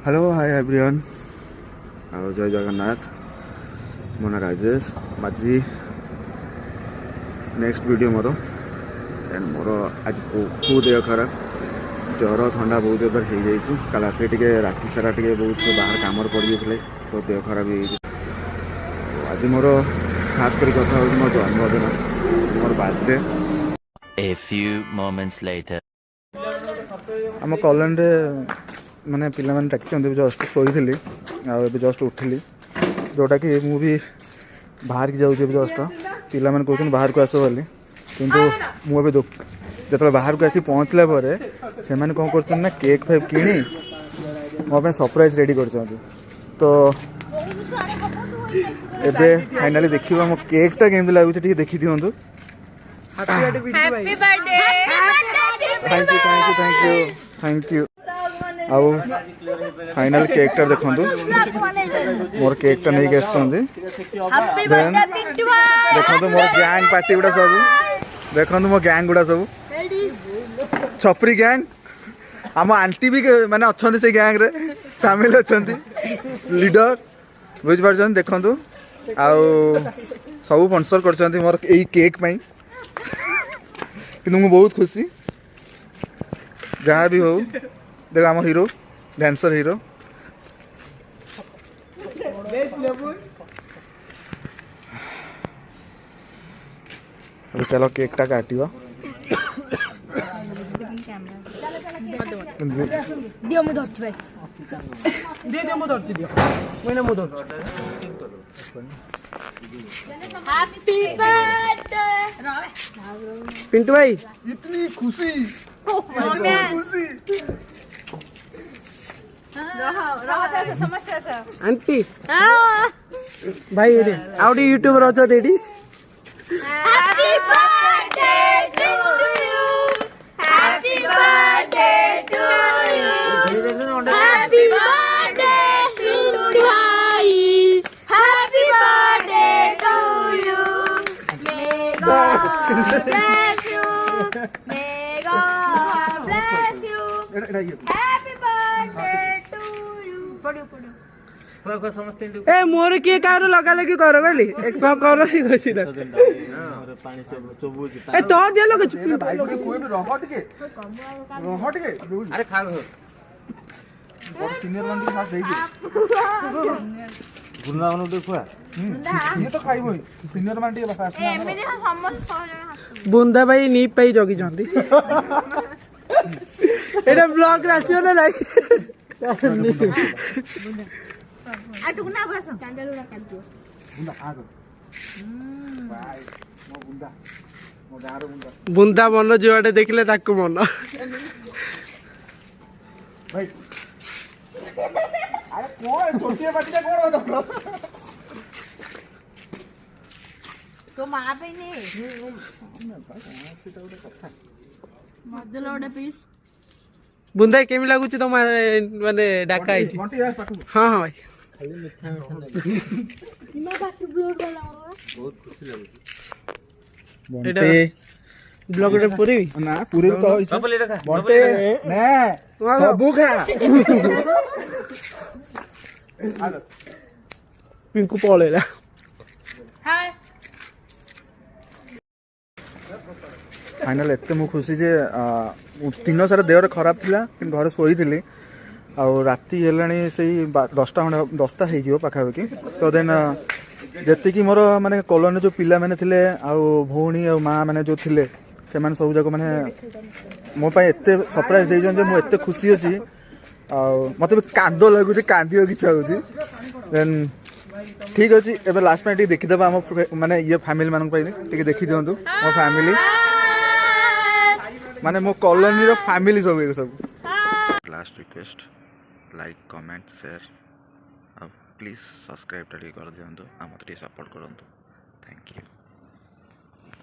Hello hi everyone और जय जगन्नाथ मो ना राजेश आज नेक्स्ट वीडियो मोर देन मोर आज बहुत देह खराब ज्वर ठंडा बहुत एबार हो जाइए कल राति सारा टे बहुत बाहर काम पड़ जाते तो देह खराब हो आज मोर खास कर कथा हो मो जन्मदिन मोर birthday A few moments later आम कॉलोनी माने पिला माने डाकी जस्ट शोई जस्ट उठिली जोटा कि मु भी बाहर की जाऊँ जस्ट पिला माने कहते बाहर को आस बोली किंतु मुझे जो बाहर को आसी पहुँचला से मैंने कौन कर केक फेक किणी मो सरप्राइज रेडी कर तो एबे फाइनली देखिए मो केकटा केमती लगुच देखी दिंतु thank you thank you thank you thank you आउ फाइनल केकटा देखु मोर केकटा नहीं आसुँच देखो मोर गैंग पार्टी गुड़ा सब देखो मो गैंग गुड़ा सब छपरी गैंग आम आंटी भी माने अच्छा से गैंग रे सामिल अच्छा लीडर बुझिपार देखु आउ सब स्पॉन्सर कर मोर यही केक पाई कि बहुत खुशी जहाँ भी हो देख आम हीरो डांसर हीरो अभी चलो केकटा काटिबा दियो मु धरछि भाई दियो मु धरछि दियो मैंने मु धरछि हैप्पी बर्थडे पिंटू भाई इतनी खुशी खुशी आंटी भाई एडी आउडी यूट्यूबर अच्छा एडी happy birthday to you happy birthday to you happy birthday Pintu भाई happy birthday to you may God bless you may God bless you happy birthday to you पढ़ो पढ़ो ए मोर के कार लगा लगी करो गली एक करो ही गछि ना पानी से चोबू ए तो दे लगे भाई कोई भी रहट के अरे खा गो और सीनियर वन के साथ देई गुन्ना वन देखुआ ये तो खाइबो सीनियर वन के बस ए एमे समस्त सहजन बुंदा भाई नी पई जगी जंदी एटा ब्लॉग रासियो ना लाई आटुक ना बस कैंडल उड़ा कर दियो बुंदा आ गो भाई मो बुंदा मो गारो बुंदा बुंदा मन जुआडे देखले ताकू मन भाई अरे कोन छोटी बाटी का कोन बता तो मां पे नहीं मदलो ओडे पीस बुंदा केमी लागुची तो माने डाका आइची मोंटी यार पाटू हां हां भाई खाली मिठा मिठा इमा बाकी ब्लड वाला बहुत खुशी लागुची मोंटी ब्लॉग रे पूरी ना पूरे तो मोंटी ने सबू खा आलो पिंकू पळेला हाय फाइनल एत मु खुशी जे दिन सारा देह खराब थिला कि घर शोई थी आउ राति हेलाणी से 10टा हो पाखापाखि तो देन जी मोर माने कॉलोनी जो पिला माने थिले आउ भौणी आ माँ माने जो थिले से माने सब जाक माने मो पाई एते सरप्राइज दे जे मु एते खुशी अछि आ मते भी कांदो लागुची कांदियो किछा होची देन ठीक अछि एबे लास्ट में देखि देबा हम माने ये फैमिली मानन पाई ठीक देखि दियंतु मो फैमिली माने मो कॉलोनी रो फैमिली सब last request like comment share अब प्लीज सब्सक्राइब कर दियंतु आ मते सपोर्ट करंतु थैंक यू।